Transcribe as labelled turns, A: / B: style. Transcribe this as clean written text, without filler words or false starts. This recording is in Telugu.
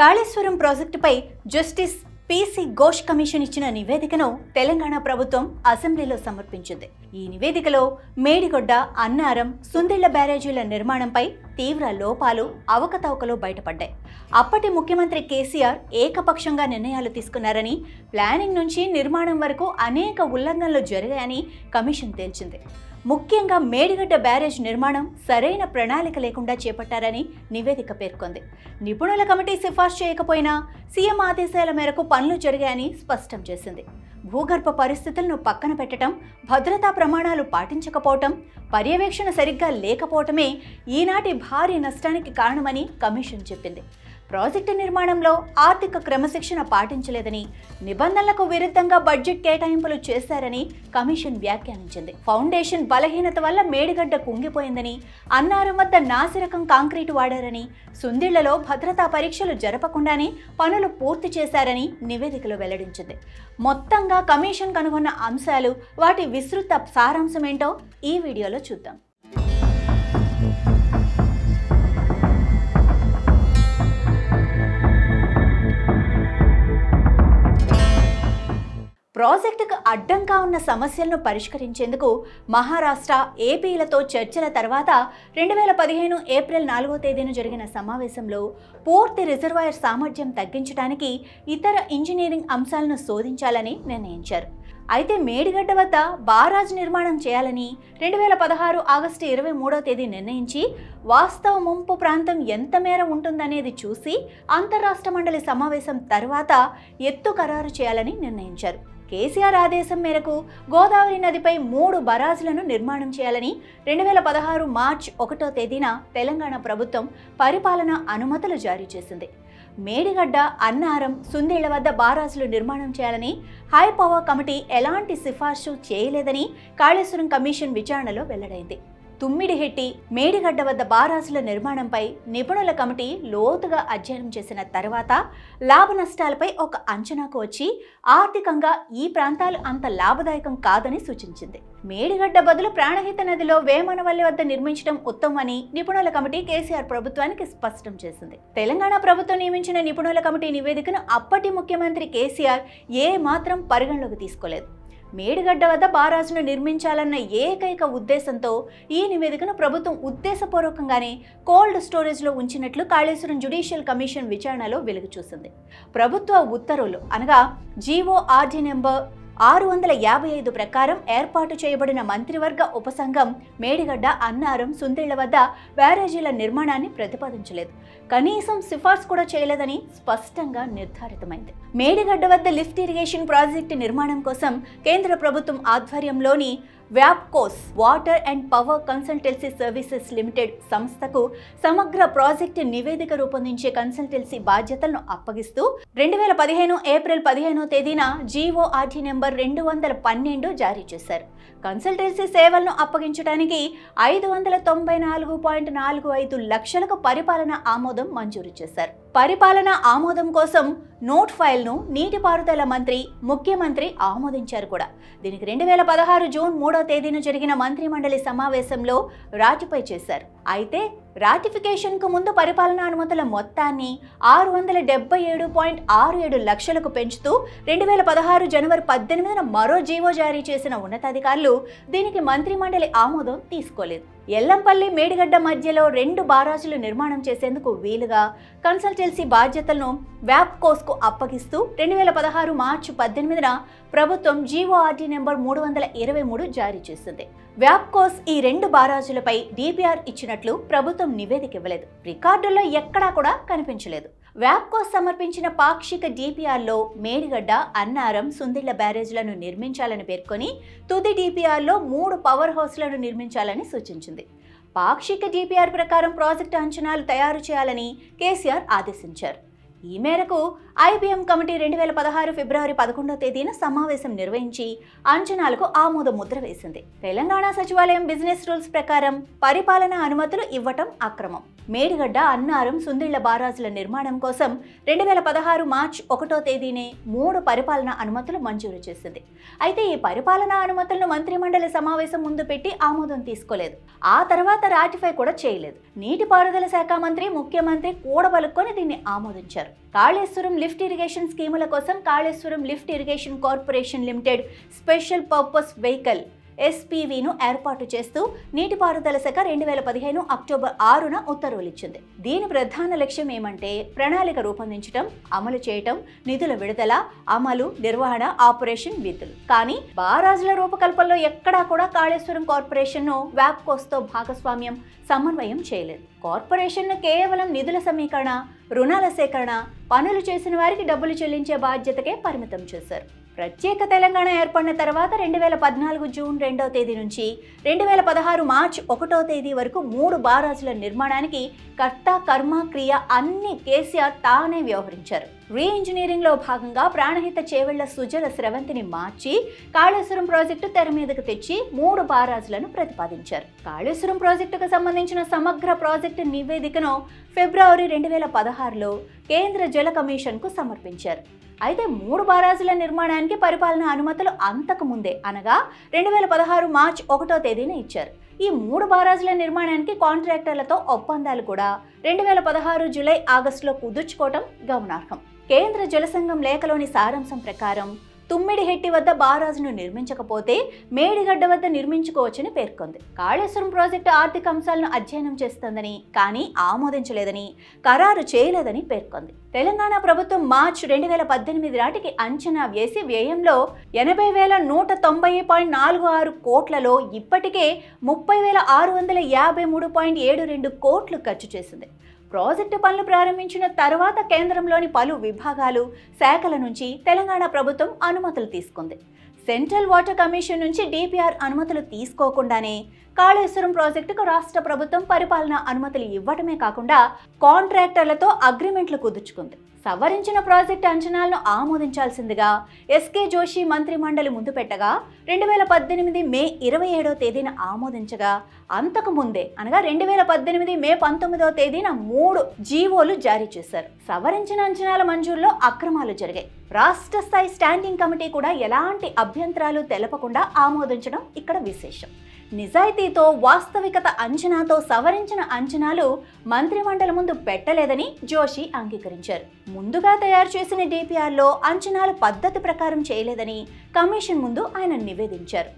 A: కాళేశ్వరం ప్రాజెక్టుపై జస్టిస్ పీసీ ఘోష్ కమిషన్ ఇచ్చిన నివేదికను తెలంగాణ ప్రభుత్వం అసెంబ్లీలో సమర్పించింది. ఈ నివేదికలో మేడిగడ్డ, అన్నారం, సుందిళ్ల బ్యారేజీల నిర్మాణంపై తీవ్ర లోపాలు, అవకతవకలు బయటపడ్డాయి. అప్పటి ముఖ్యమంత్రి కేసీఆర్ ఏకపక్షంగా నిర్ణయాలు తీసుకున్నారని, ప్లానింగ్ నుంచి నిర్మాణం వరకు అనేక ఉల్లంఘనలు జరిగాయని కమిషన్ తేల్చింది. ముఖ్యంగా మేడిగడ్డ బ్యారేజ్ నిర్మాణం సరైన ప్రణాళిక లేకుండా చేపట్టారని నివేదిక పేర్కొంది. నిపుణుల కమిటీ సిఫార్సు చేయకపోయినా సీఎం ఆదేశాల మేరకు పనులు జరిగాయని స్పష్టం చేసింది. భూగర్భ పరిస్థితులను పక్కన పెట్టడం, భద్రతా ప్రమాణాలు పాటించకపోవటం, పర్యవేక్షణ సరిగ్గా లేకపోవటమే ఈనాటి భారీ నష్టానికి కారణమని కమిషన్ చెప్పింది. ప్రాజెక్టు నిర్మాణంలో ఆర్థిక క్రమశిక్షణ పాటించలేదని, నిబంధనలకు విరుద్ధంగా బడ్జెట్ కేటాయింపులు చేశారని కమిషన్ వ్యాఖ్యానించింది. ఫౌండేషన్ బలహీనత వల్ల మేడిగడ్డ కుంగిపోయిందని, అన్నారం వద్ద నాసిరకం కాంక్రీటు వాడారని, సుందిళ్లలో భద్రతా పరీక్షలు జరపకుండానే పనులు పూర్తి చేశారని నివేదికలో వెల్లడించింది. మొత్తంగా కమిషన్ కనుగొన్న అంశాలు, వాటి విస్తృత సారాంశమేంటో ఈ వీడియోలో చూద్దాం. ప్రాజెక్టుకు అడ్డంగా ఉన్న సమస్యలను పరిష్కరించేందుకు మహారాష్ట్ర, ఏపీలతో చర్చల తర్వాత 2015 ఏప్రిల్ 4వ తేదీన జరిగిన సమావేశంలో పూర్తి రిజర్వాయర్ సామర్థ్యం తగ్గించడానికి ఇతర ఇంజనీరింగ్ అంశాలను శోధించాలని నిర్ణయించారు. అయితే మేడిగడ్డ వద్ద బారాజ్ నిర్మాణం చేయాలని 2016 ఆగస్టు 23వ తేదీ నిర్ణయించి, వాస్తవ ముంపు ప్రాంతం ఎంత మేర ఉంటుందనేది చూసి అంతర్రాష్ట్ర మండలి సమావేశం తర్వాత ఎత్తు ఖరారు చేయాలని నిర్ణయించారు. కేసీఆర్ ఆదేశం మేరకు గోదావరి నదిపై 3 బరాజులను నిర్మాణం చేయాలని 2016 మార్చి 1వ తేదీన తెలంగాణ ప్రభుత్వం పరిపాలనా అనుమతులు జారీ చేసింది. మేడిగడ్డ, అన్నారం, సుందిళ్ల వద్ద బారాజులు నిర్మాణం చేయాలని హై పవర్ కమిటీ ఎలాంటి సిఫార్సు చేయలేదని కాళేశ్వరం కమిషన్ విచారణలో వెల్లడైంది. తుమ్మిడిహెట్టి, మేడిగడ్డ వద్ద బారాజుల నిర్మాణంపై నిపుణుల కమిటీ లోతుగా అధ్యయనం చేసిన తర్వాత లాభ నష్టాలపై ఒక అంచనాకు వచ్చి ఆర్థికంగా ఈ ప్రాంతాలు అంత లాభదాయకం కాదని సూచించింది. మేడిగడ్డ బదులు ప్రాణహిత నదిలో వేమనవల్లి వద్ద నిర్మించడం ఉత్తమని నిపుణుల కమిటీ కేసీఆర్ ప్రభుత్వానికి స్పష్టం చేసింది. తెలంగాణ ప్రభుత్వం నియమించిన నిపుణుల కమిటీ నివేదికను అప్పటి ముఖ్యమంత్రి కేసీఆర్ ఏ మాత్రం పరిగణలోకి తీసుకోలేదు. మేడిగడ్డ వద్ద బారాజును నిర్మించాలన్న ఏకైక ఉద్దేశంతో ఈ నివేదికను ప్రభుత్వం ఉద్దేశపూర్వకంగానే కోల్డ్ స్టోరేజ్లో ఉంచినట్లు కాళేశ్వరం జ్యుడిషియల్ కమిషన్ విచారణలో వెలుగు చూసింది. ప్రభుత్వ ఉత్తర్వులు అనగా జీఓఆర్డీ నెంబర్ 655 ప్రకారం ఏర్పాటు చేయబడిన మంత్రివర్గ ఉపసంఘం మేడిగడ్డ, అన్నారం, సుందిళ్ల వద్ద బ్యారేజీల నిర్మాణాన్ని ప్రతిపాదించలేదు. కనీసం సిఫార్సు కూడా చేయలేదని స్పష్టంగా నిర్ధారితమైంది. మేడిగడ్డ వద్ద లిఫ్ట్ ఇరిగేషన్ ప్రాజెక్టు నిర్మాణం కోసం కేంద్ర ప్రభుత్వం ఆధ్వర్యంలోని వ్యాప్కోస్ water and power consultancy services limited సంస్థకు సమగ్ర ప్రాజెక్టు నివేదిక రూపొందించే కన్సల్టెన్సీ బాధ్యతలను అప్పగిస్తూ 2015 ఏప్రిల్ 15వ తేదీన జీఓఆర్డీ నెంబర్ 212 జారీ చేశారు. కన్సల్టెన్సీ సేవలను అప్పగించడానికి 594.45 లక్షలకు పరిపాలన ఆమోదం మంజూరు చేశారు. పరిపాలనా ఆమోదం కోసం నోట్ ఫైల్ను నీటిపారుదల మంత్రి, ముఖ్యమంత్రి ఆమోదించారు కూడా. దీనికి 2016 జూన్ 3వ తేదీన జరిగిన మంత్రి మండలి సమావేశంలో రాటిఫై చేశారు. అయితే రాటిఫికేషన్కు ముందు పరిపాలనా అనుమతుల మొత్తాన్ని 677.67 లక్షలకు పెంచుతూ 2016 జనవరి 18న మరో జీవో జారీ చేసిన ఉన్నతాధికారులు దీనికి మంత్రి మండలి ఆమోదం తీసుకోలేదు. ఎల్లంపల్లి, మేడిగడ్డ మధ్యలో 2 బారాజులు నిర్మాణం చేసేందుకు వీలుగా కన్సల్టెన్సీ బాధ్యతలను వ్యాప్కోస్కు అప్పగిస్తూ 2016 మార్చి 18న ప్రభుత్వం జీఓఆర్డీ నెంబర్ 323 జారీ చేసింది. వ్యాప్కోస్ ఈ 2 బారాజులపై డిపిఆర్ ఇచ్చినట్లు ప్రభుత్వం నివేదిక ఇవ్వలేదు. రికార్డుల్లో ఎక్కడా కూడా కనిపించలేదు. వ్యాప్కోస్ సమర్పించిన పాక్షిక డిపిఆర్లో మేడిగడ్డ, అన్నారం, సుందిళ్ల బ్యారేజ్లను నిర్మించాలని పేర్కొని తుది డిపిఆర్లో 3 పవర్ హౌస్లను నిర్మించాలని సూచించింది. పాక్షిక డిపిఆర్ ప్రకారం ప్రాజెక్టు అంచనాలు తయారు చేయాలని కేసీఆర్ ఆదేశించారు. ఈ మేరకు ఐబీఎం కమిటీ 2016 ఫిబ్రవరి 11వ తేదీన సమావేశం నిర్వహించి అంచనాలకు ఆమోద ముద్ర వేసింది. తెలంగాణ సచివాలయం బిజినెస్ రూల్స్ ప్రకారం పరిపాలనా అనుమతులు ఇవ్వటం అక్రమం. మేడిగడ్డ, అన్నారం, సుందిళ్ల బారాజుల నిర్మాణం కోసం 2016 మార్చి 1వ తేదీనే 3 పరిపాలనా అనుమతులు మంజూరు చేసింది. అయితే ఈ పరిపాలనా అనుమతులను మంత్రిమండలి సమావేశం ముందు పెట్టి ఆమోదం తీసుకోలేదు. ఆ తర్వాత రాటిఫై కూడా చేయలేదు. నీటిపారుదల శాఖ మంత్రి, ముఖ్యమంత్రి కూడబలుక్కొని దీన్ని ఆమోదించారు. కాళేశ్వరం లిఫ్ట్ ఇరిగేషన్ స్కీముల కోసం Kaleshwaram lift irrigation corporation limited special purpose vehicle SPVను ఏర్పాటు చేస్తూ నీటిపారుదల శాఖ 2015 అక్టోబర్ 6న ఉత్తర్వులు ఇచ్చింది. దీని ప్రధాన లక్ష్యం ఏమంటే ప్రణాళిక రూపొందించడం, అమలు చేయటం, నిధుల విడుదల, అమలు, నిర్వహణ, ఆపరేషన్, విధులు. కానీ బారాజుల రూపకల్పనలో ఎక్కడా కూడా కాళేశ్వరం కార్పొరేషన్ను వ్యాప్కోస్తో భాగస్వామ్యం, సమన్వయం చేయలేదు. కార్పొరేషన్ను కేవలం నిధుల సమీకరణ, రుణాల సేకరణ, పనులు చేసిన వారికి డబ్బులు చెల్లించే బాధ్యతకే పరిమితం చేశారు. ప్రత్యేక తెలంగాణ ఏర్పడిన తర్వాత 2014 జూన్ 2వ తేదీ నుంచి 2016 మార్చ్ 1వ తేదీ వరకు 3 బారాజుల నిర్మాణానికి కర్త, కర్మ, క్రియ అన్ని కేసీఆర్ తానే వ్యవహరించారు. రీఇంజనీరింగ్ లో భాగంగా ప్రాణహిత చేవెళ్ల సుజల స్రవంతిని మార్చి కాళేశ్వరం ప్రాజెక్టు తెర మీదకు తెచ్చి 3 బారాజులను ప్రతిపాదించారు. కాళేశ్వరం ప్రాజెక్టుకు సంబంధించిన సమగ్ర ప్రాజెక్టు నివేదికను ఫిబ్రవరి 2016లో కేంద్ర జల కమిషన్కు సమర్పించారు. అయితే 3 బారాజుల నిర్మాణానికి పరిపాలన అనుమతులు అంతకు ముందే అనగా 2016 మార్చ్ 1వ తేదీన ఇచ్చారు. ఈ 3 బారాజుల నిర్మాణానికి కాంట్రాక్టర్లతో ఒప్పందాలు కూడా 2016 జూలై, ఆగస్టులో కుదుర్చుకోవటం గమనార్హం. కేంద్ర జలసంఘం లేఖలోని సారాంశం ప్రకారం తుమ్మిడిహెట్టి వద్ద బారాజును నిర్మించకపోతే మేడిగడ్డ వద్ద నిర్మించుకోవచ్చని పేర్కొంది. కాళేశ్వరం ప్రాజెక్టు ఆర్థిక అంశాలను అధ్యయనం చేస్తోందని, కానీ ఆమోదించలేదని, ఖరారు చేయలేదని పేర్కొంది. తెలంగాణ ప్రభుత్వం మార్చి 2018 నాటికి అంచనా వేసి వ్యయంలో 80,190.46 కోట్లలో ఇప్పటికే 30,653.72 కోట్లు ఖర్చు చేసింది. ప్రాజెక్టు పనులు ప్రారంభించిన తర్వాత కేంద్రంలోని పలు విభాగాలు, శాఖల నుంచి తెలంగాణ ప్రభుత్వం అనుమతులు తీసుకుంది. సెంట్రల్ వాటర్ కమిషన్ నుంచి DPR అనుమతులు తీసుకోకుండానే కాళేశ్వరం ప్రాజెక్టుకు రాష్ట్ర ప్రభుత్వం పరిపాలన అనుమతులు ఇవ్వటమే కాకుండా కాంట్రాక్టర్లతో అగ్రిమెంట్లు కుదుర్చుకుంది. సవరించిన ప్రాజెక్టు అంచనాలను ఆమోదించాల్సిందిగా SK జోషి మంత్రి మండలి ముందు పెట్టగా 2018 మే 27వ తేదీన ఆమోదించగా అంతకు ముందే అనగా 2018 మే 19వ తేదీన 3 జీవోలు జారీ చేశారు. సవరించిన అంచనాల మంజూరులో అక్రమాలు జరిగాయి. రాష్ట్ర స్థాయి స్టాండింగ్ కమిటీ కూడా ఎలాంటి అభ్యంతరాలు తెలపకుండా ఆమోదించడం ఇక్కడ విశేషం. నిజాయితీతో, వాస్తవికత అంచనాతో సవరించిన అంచనాలు మంత్రిమండలి ముందు పెట్టలేదని జోషి అంగీకరించారు. ముందుగా తయారు చేసిన DPRలో అంచనాలు పద్ధతి ప్రకారం చేయలేదని కమిషన్ ముందు ఆయన నివేదించారు.